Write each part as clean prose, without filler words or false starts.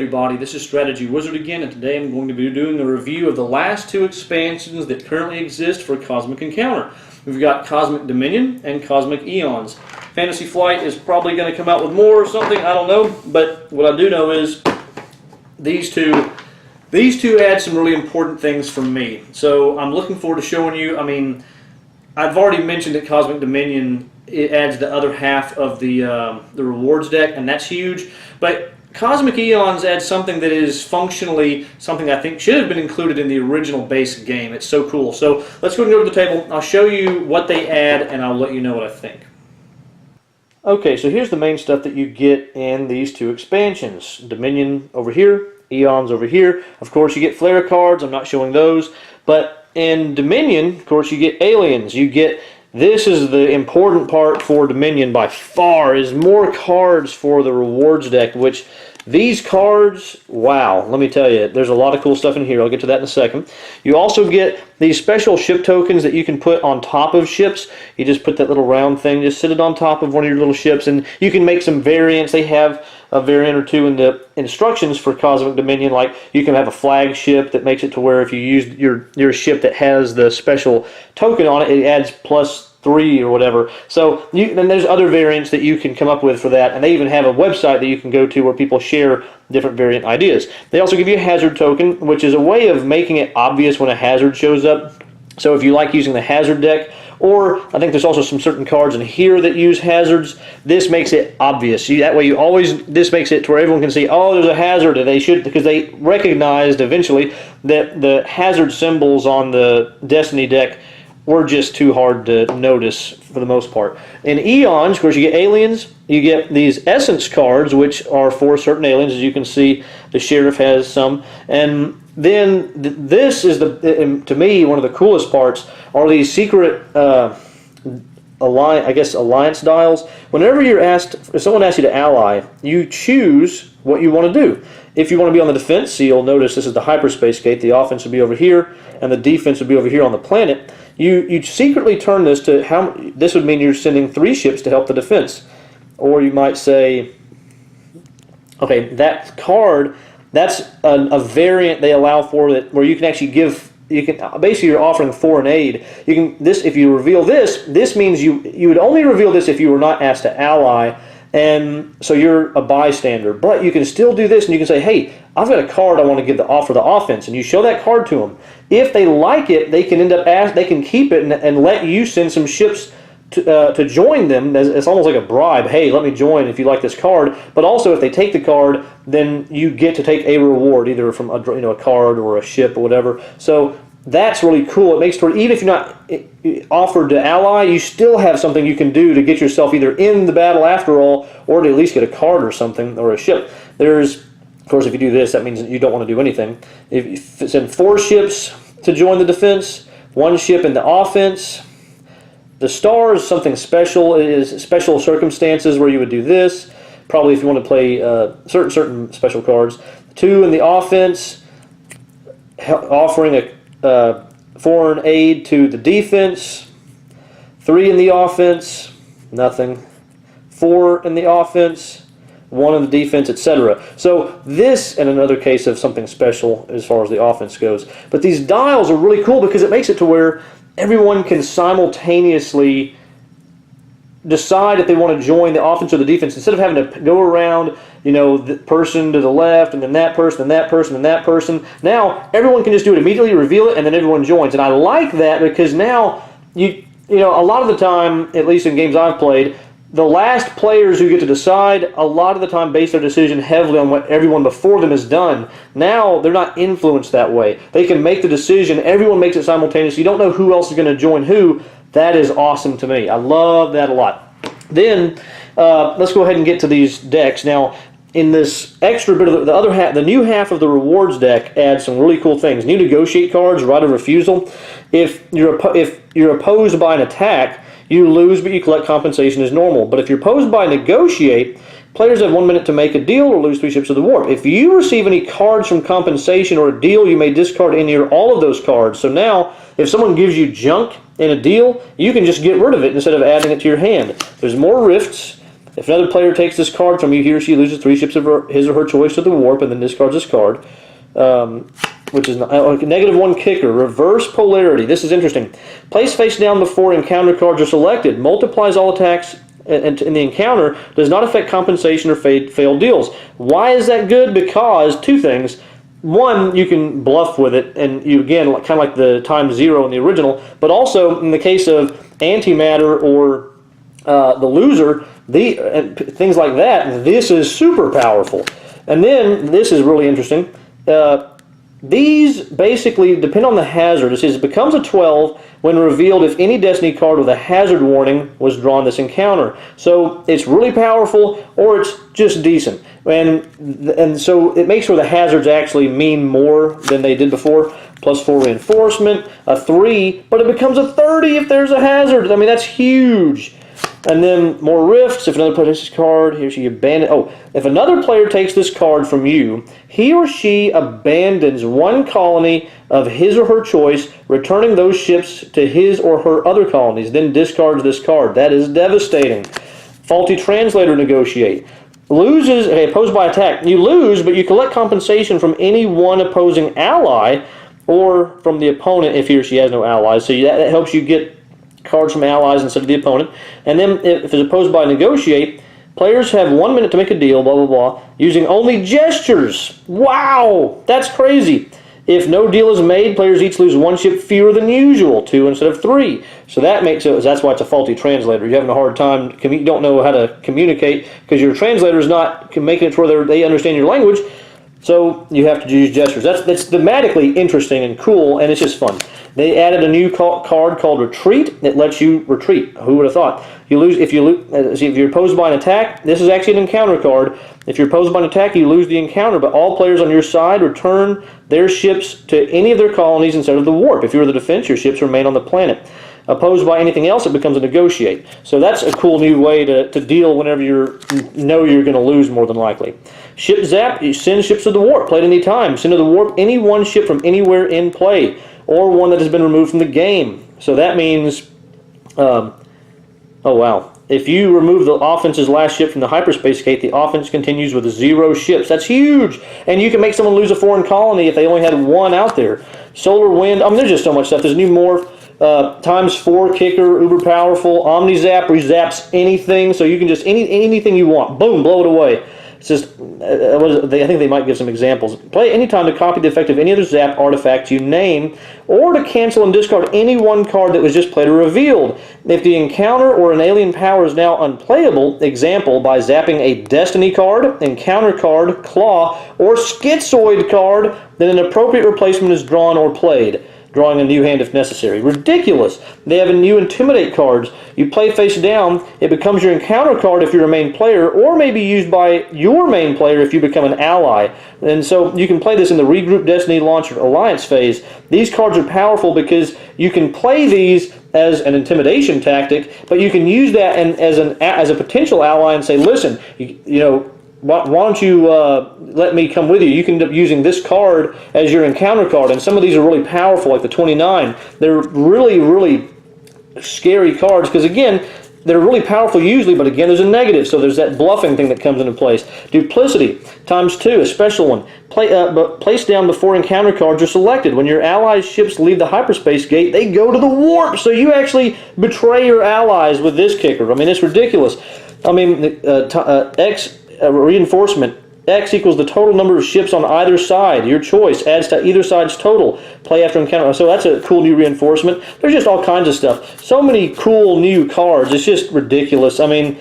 everybody, this is Strategywizard again, and today I'm going to be doing a review of the last two expansions that currently exist for Cosmic Encounter. We've got Cosmic Dominion and Cosmic Eons. Fantasy Flight is probably going to come out with more or something, I don't know, but what I do know is these two add some really important things for me. So I'm looking forward to showing you. I mean, I've already mentioned that Cosmic Dominion, it adds the other half of the rewards deck, and that's huge. But Cosmic Eons adds something that is functionally something I think should have been included in the original base game. It's so cool. So let's go and go to the table. I'll show you what they add, and I'll let you know what I think. Okay, so here's the main stuff that you get in these two expansions. Dominion over here, Eons over here. Of course, you get flare cards. I'm not showing those. But in Dominion, of course, you get aliens. You get... This is the important part for Dominion by far, is more cards for the rewards deck, which these cards, wow, let me tell you, there's a lot of cool stuff in here. I'll get to that in a second. You also get these special ship tokens that you can put on top of ships. You just put that little round thing, just sit it on top of one of your little ships, and you can make some variants. They have a variant or two in the instructions for Cosmic Dominion, like you can have a flagship that makes it to where if you use your ship that has the special token on it, it adds +3 or whatever. So then there's other variants that you can come up with for that, and they even have a website that you can go to where people share different variant ideas. They also give you a hazard token, which is a way of making it obvious when a hazard shows up. So if you like using the hazard deck, or I think there's also some certain cards in here that use hazards, this makes it obvious. That way this makes it to where everyone can see, oh, there's a hazard. They should, because they recognized eventually that the hazard symbols on the Destiny deck were just too hard to notice for the most part. In Eons, of course, you get aliens. You get these essence cards, which are for certain aliens. As you can see, the Sheriff has some. And then this is, to me, one of the coolest parts, are these secret alliance dials. Whenever you're asked, if someone asks you to ally, you choose what you want to do. If you want to be on the defense, so you'll notice this is the hyperspace gate. The offense would be over here, and the defense would be over here on the planet. You secretly turn this to how. This would mean you're sending 3 ships to help the defense, or you might say, okay, that card, that's a variant they allow for that, where you can actually give. You can basically, you're offering foreign aid. You can if you reveal this. This means you would only reveal this if you were not asked to ally. And so you're a bystander, but you can still do this, and you can say, hey, I've got a card I want to give offer the offense, and you show that card to them. If they like it, they can they can keep it and let you send some ships to join them. It's almost like a bribe. Hey, let me join if you like this card. But also, if they take the card, then you get to take a reward, either from a card or a ship or whatever. So that's really cool. It makes it even if you're not offered to ally, you still have something you can do to get yourself either in the battle after all, or to at least get a card or something, or a ship. Of course, if you do this, that means you don't want to do anything. If you send 4 ships to join the defense, 1 ship in the offense. The star is something special. It is special circumstances where you would do this. Probably if you want to play certain special cards. 2 in the offense, offering a foreign aid to the defense. 3 in the offense, nothing. 4 in the offense, 1 in the defense, etc. So this, and another case of something special as far as the offense goes. But these dials are really cool because it makes it to where everyone can simultaneously decide if they want to join the offense or the defense, instead of having to go around, the person to the left, and then that person, and that person, and that person. Now everyone can just do it immediately, reveal it, and then everyone joins. And I like that because now a lot of the time, at least in games I've played, the last players who get to decide a lot of the time base their decision heavily on what everyone before them has done. Now they're not influenced that way. They can make the decision. Everyone makes it simultaneously. You don't know who else is going to join who. That is awesome to me. I love that a lot. Then let's go ahead and get to these decks. Now, in this extra bit of the other half, the new half of the rewards deck adds some really cool things. New negotiate cards, right of refusal. If you're opposed by an attack, you lose, but you collect compensation as normal. But if you're opposed by negotiate, players have 1 minute to make a deal or lose 3 ships of the warp. If you receive any cards from compensation or a deal, you may discard any or all of those cards. So now, if someone gives you junk in a deal, you can just get rid of it instead of adding it to your hand. There's more rifts. If another player takes this card from you, he or she loses 3 ships of his or her choice to the warp and then discards this card. Which is -1 kicker. Reverse polarity. This is interesting. Place face down before encounter cards are selected. Multiplies all attacks in the encounter. Does not affect compensation or failed deals. Why is that good? Because 2 things. One, you can bluff with it, and you again kind of like the ×0 in the original. But also in the case of antimatter or the loser, things like that. This is super powerful. And then this is really interesting. These basically depend on the hazard. It says it becomes a 12 when revealed if any Destiny card with a hazard warning was drawn this encounter. So it's really powerful or it's just decent. And so it makes sure the hazards actually mean more than they did before. +4 reinforcement, a 3, but it becomes a 30 if there's a hazard. I mean, that's huge. And then more rifts. If another player takes this card, he or she abandons. Oh, if another player takes this card from you, he or she abandons 1 colony of his or her choice, returning those ships to his or her other colonies, then discards this card. That is devastating. Faulty translator negotiate. Loses, opposed by attack. You lose, but you collect compensation from any one opposing ally or from the opponent if he or she has no allies. So that helps you get cards from allies instead of the opponent. And then if it's opposed by negotiate, players have 1 minute to make a deal, blah, blah, blah, using only gestures. Wow, that's crazy. If no deal is made, players each lose 1 ship fewer than usual, 2 instead of 3. So that's why it's a faulty translator. You're having a hard time, you don't know how to communicate because your translator is not making it to where they understand your language. So you have to use gestures. That's thematically interesting and cool, and it's just fun. They added a new card called Retreat. It lets you retreat. Who would have thought? You lose if you're opposed by an attack. This is actually an encounter card. If you're opposed by an attack, you lose the encounter, but all players on your side return their ships to any of their colonies instead of the warp. If you're the defense, your ships remain on the planet. Opposed by anything else, it becomes a negotiate. So that's a cool new way to deal whenever you know you're going to lose more than likely. Ship zap, you send ships to the warp. Play at any time. Send to the warp any 1 ship from anywhere in play or 1 that has been removed from the game. So that means, oh wow. If you remove the offense's last ship from the hyperspace gate, the offense continues with 0 ships. That's huge! And you can make someone lose a foreign colony if they only had 1 out there. Solar wind, I mean, there's just so much stuff. There's a new morph. ×4 kicker, uber powerful. Omni zap rezaps anything, so you can just anything you want. Boom, blow it away. It's just, I think they might give some examples. Play anytime to copy the effect of any other zap artifact you name, or to cancel and discard any 1 card that was just played or revealed. If the encounter or an alien power is now unplayable, example, by zapping a Destiny card, encounter card, claw, or schizoid card, then an appropriate replacement is drawn or played, drawing a new hand if necessary. Ridiculous. They have a new Intimidate cards. You play face down, it becomes your encounter card if you're a main player, or may be used by your main player if you become an ally. And so you can play this in the Regroup Destiny Launch Alliance phase. These cards are powerful because you can play these as an intimidation tactic, but you can use that as a potential ally and say, listen, you know, why don't you let me come with you? You can end up using this card as your encounter card, and some of these are really powerful, like the 29. They're really, really scary cards, because again, they're really powerful usually, but again, there's a negative, so there's that bluffing thing that comes into place. Duplicity, ×2, a special one. Place down before encounter cards are selected. When your allies' ships leave the hyperspace gate, they go to the warp, so you actually betray your allies with this kicker. I mean, it's ridiculous. I mean, reinforcement. X equals the total number of ships on either side. Your choice adds to either side's total. Play after encounter. So that's a cool new reinforcement. There's just all kinds of stuff. So many cool new cards. It's just ridiculous. I mean,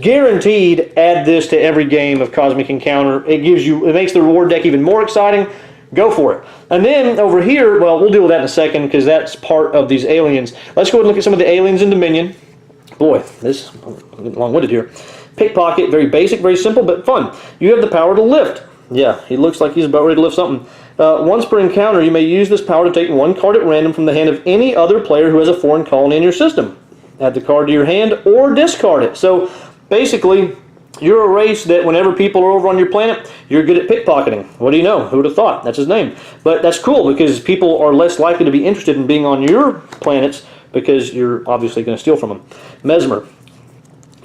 guaranteed add this to every game of Cosmic Encounter. It makes the reward deck even more exciting. Go for it. And then over here, well, we'll deal with that in a second because that's part of these aliens. Let's go ahead and look at some of the aliens in Dominion. Boy, this I'm getting long-winded here. Pickpocket, very basic, very simple, but fun. You have the power to lift. Yeah, he looks like he's about ready to lift something. Once per encounter, you may use this power to take 1 card at random from the hand of any other player who has a foreign colony in your system. Add the card to your hand or discard it. So basically, you're a race that whenever people are over on your planet, you're good at pickpocketing. What do you know? Who would have thought? That's his name. But that's cool because people are less likely to be interested in being on your planets because you're obviously going to steal from them. Mesmer.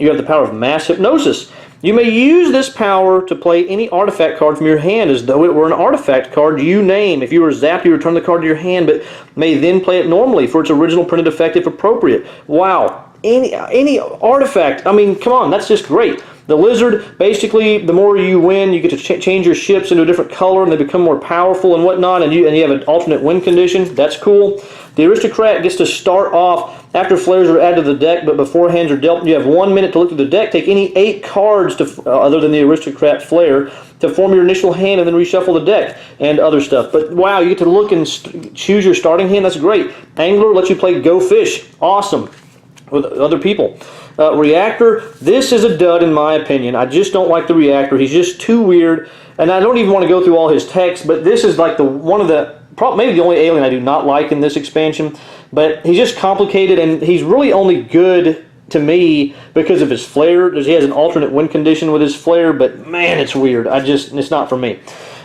You have the power of mass hypnosis. You may use this power to play any artifact card from your hand as though it were an artifact card you name. If you were zapped, you return the card to your hand, but may then play it normally for its original printed effect if appropriate. Wow. Any artifact, I mean, come on, that's just great. The lizard, basically, the more you win, you get to change your ships into a different color, and they become more powerful and whatnot, and you have an alternate win condition. That's cool. The aristocrat gets to start off after flares are added to the deck, but before hands are dealt. You have 1 minute to look through the deck. Take any 8 cards, other than the aristocrat flare, to form your initial hand, and then reshuffle the deck, and other stuff. But wow, you get to look and choose your starting hand. That's great. Angler lets you play Go Fish. Awesome. With other people. Reactor, this is a dud in my opinion. I just don't like the Reactor. He's just too weird, and I don't even want to go through all his text, but this is like maybe the only alien I do not like in this expansion, but he's just complicated, and he's really only good to me because of his flare. He has an alternate win condition with his flare, but man, it's weird. It's not for me.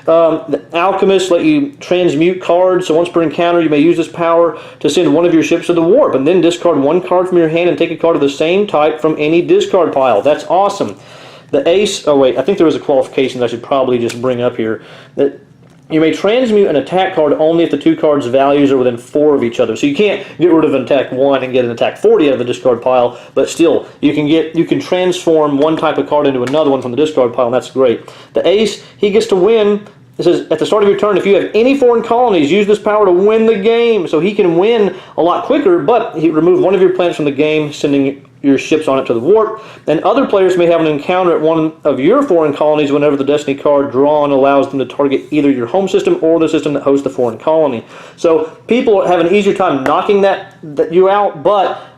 The Alchemists let you transmute cards, so once per encounter you may use this power to send one of your ships to the warp, and then discard 1 card from your hand and take a card of the same type from any discard pile. That's awesome. The Ace, oh wait, I think there was a qualification that I should probably just bring up here. That you may transmute an attack card only if the 2 cards' values are within 4 of each other. So you can't get rid of an attack 1 and get an attack 40 out of the discard pile, but still, you can transform one type of card into another one from the discard pile, and that's great. The Ace, he gets to win. It says, at the start of your turn, if you have any foreign colonies, use this power to win the game. So he can win a lot quicker, but he remove one of your planets from the game, sending your ships on it to the warp. And other players may have an encounter at one of your foreign colonies whenever the Destiny card drawn allows them to target either your home system or the system that hosts the foreign colony. So people have an easier time knocking that you out, but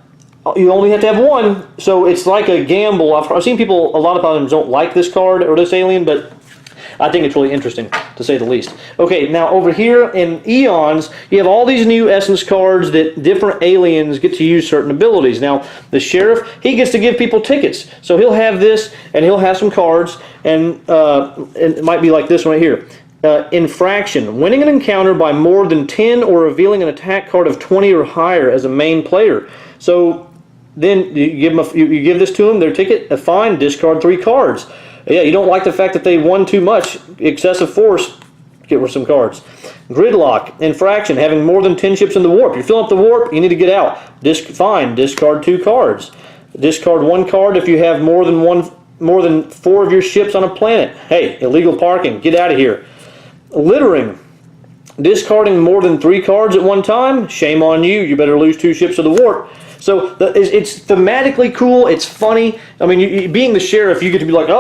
you only have to have 1. So it's like a gamble. I've seen people a lot of times don't like this card or this alien, but I think it's really interesting, to say the least. Okay, now over here in Eons, you have all these new essence cards that different aliens get to use certain abilities. Now, the Sheriff, he gets to give people tickets. So he'll have this, and he'll have some cards, and it might be like this one right here. Infraction, winning an encounter by more than 10 or revealing an attack card of 20 or higher as a main player. So then you give this to them, their ticket, a fine, discard 3 cards. Yeah, you don't like the fact that they won too much, excessive force, get rid of some cards. Gridlock, infraction, having more than 10 ships in the warp. You're filling up the warp, you need to get out. Fine, discard 2 cards. Discard 1 card if you have more than 4 of your ships on a planet. Hey, illegal parking, get out of here. Littering, discarding more than 3 cards at one time, shame on you, you better lose 2 ships to the warp. So it's thematically cool. It's funny. I mean, being the Sheriff, you get to be like, hey,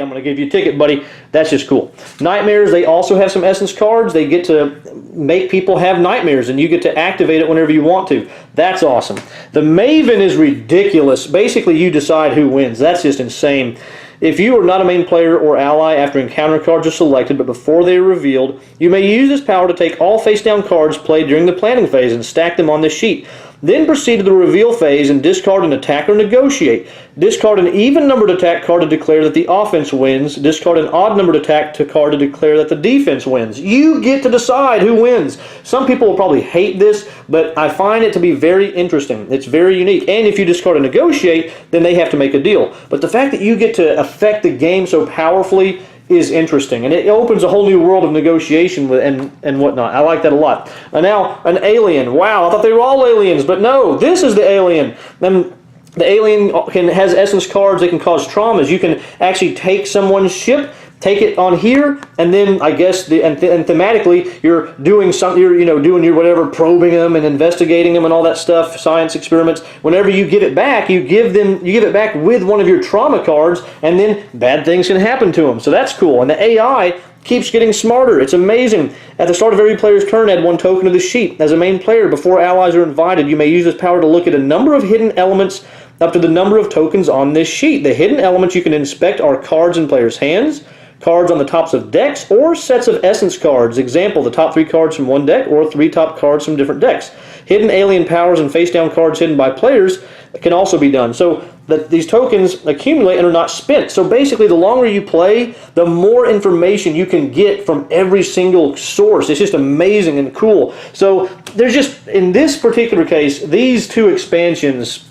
I'm going to give you a ticket, buddy. That's just cool. Nightmares, they also have some essence cards. They get to make people have nightmares, and you get to activate it whenever you want to. That's awesome. The Maven is ridiculous. Basically, you decide who wins. That's just insane. If you are not a main player or ally after encounter cards are selected, but before they are revealed, you may use this power to take all face-down cards played during the planning phase and stack them on this sheet. Then proceed to the reveal phase and discard an attack or negotiate. Discard an even-numbered attack card to declare that the offense wins. Discard an odd-numbered attack card to declare that the defense wins. You get to decide who wins. Some people will probably hate this, but I find it to be very interesting. It's very unique. And if you discard a negotiate, then they have to make a deal. But the fact that you get to affect the game so powerfully is interesting, and it opens a whole new world of negotiation and whatnot. I like that a lot. And now, an alien. Wow, I thought they were all aliens, but no, this is the alien. And the alien has essence cards that can cause traumas. You can actually take someone's ship, take it on here, and then I guess and thematically you're doing something. You're doing your whatever, probing them and investigating them and all that stuff, science experiments. Whenever you give it back, you give it back with one of your trauma cards, and then bad things can happen to them. So that's cool. And the AI keeps getting smarter. It's amazing. At the start of every player's turn, add 1 token to the sheet. As a main player, before allies are invited, you may use this power to look at a number of hidden elements up to the number of tokens on this sheet. The hidden elements you can inspect are cards in players' hands, cards on the tops of decks, or sets of essence cards. Example, the top 3 cards from one deck, or 3 top cards from different decks. Hidden alien powers and face-down cards hidden by players can also be done. So these tokens accumulate and are not spent. So basically, the longer you play, the more information you can get from every single source. It's just amazing and cool. So there's just, in this particular case, these 2 expansions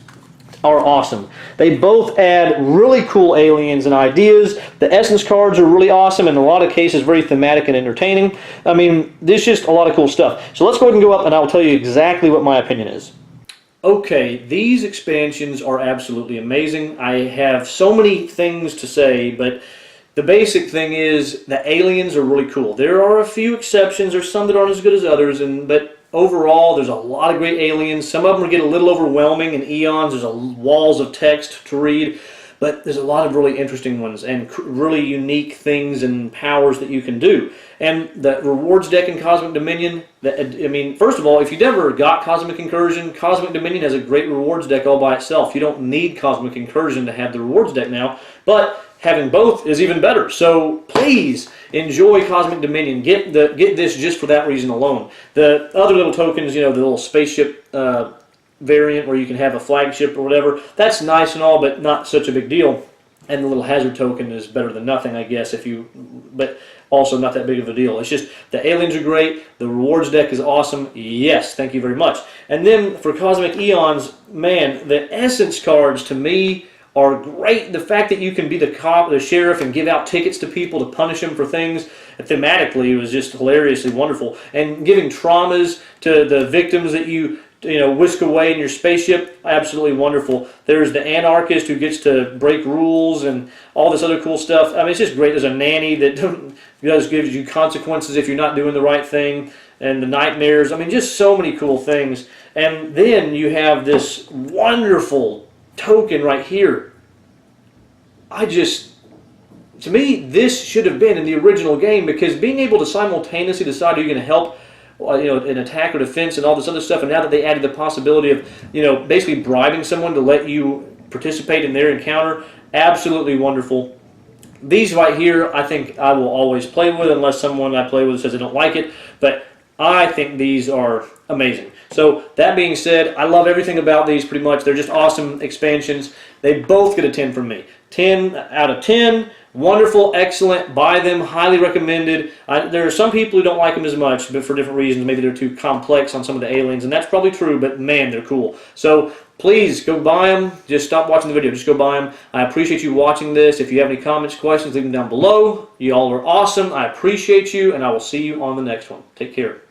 are awesome. They both add really cool aliens and ideas. The essence cards are really awesome, and in a lot of cases very thematic and entertaining. I mean, there's just a lot of cool stuff. So let's go ahead and go up and I'll tell you exactly what my opinion is. Okay, these expansions are absolutely amazing. I have so many things to say, but the basic thing is the aliens are really cool. There are a few exceptions. There's some that aren't as good as others, but overall, there's a lot of great aliens. Some of them get a little overwhelming in Eons. There's walls of text to read, but there's a lot of really interesting ones and really unique things and powers that you can do. And the rewards deck in Cosmic Dominion, I mean, first of all, if you never got Cosmic Incursion, Cosmic Dominion has a great rewards deck all by itself. You don't need Cosmic Incursion to have the rewards deck now, but having both is even better. So please enjoy Cosmic Dominion. Get this just for that reason alone. The other little tokens, you know, the little spaceship variant where you can have a flagship or whatever, that's nice and all, but not such a big deal. And the little hazard token is better than nothing, I guess, but also not that big of a deal. It's just the aliens are great. The rewards deck is awesome. Yes, thank you very much. And then for Cosmic Eons, man, the essence cards to me are great. The fact that you can be the cop, the sheriff, and give out tickets to people to punish them for things, thematically, it was just hilariously wonderful. And giving traumas to the victims that you whisk away in your spaceship, absolutely wonderful. There's the anarchist who gets to break rules and all this other cool stuff. I mean, it's just great. There's a nanny that gives you consequences if you're not doing the right thing, and the nightmares. I mean, just so many cool things. And then you have this wonderful token right here. To me, this should have been in the original game, because being able to simultaneously decide who you're going to help, an attack or defense and all this other stuff, and now that they added the possibility of, basically bribing someone to let you participate in their encounter, absolutely wonderful. These right here, I think I will always play with, unless someone I play with says they don't like it, but I think these are amazing. So that being said, I love everything about these pretty much. They're just awesome expansions. They both get a 10 from me. 10 out of 10. Wonderful, excellent, buy them, highly recommended. There are some people who don't like them as much, but for different reasons. Maybe they're too complex on some of the aliens, and that's probably true, but man, they're cool. So please go buy them. Just stop watching the video. Just go buy them. I appreciate you watching this. If you have any comments, questions, leave them down below. You all are awesome. I appreciate you, and I will see you on the next one. Take care.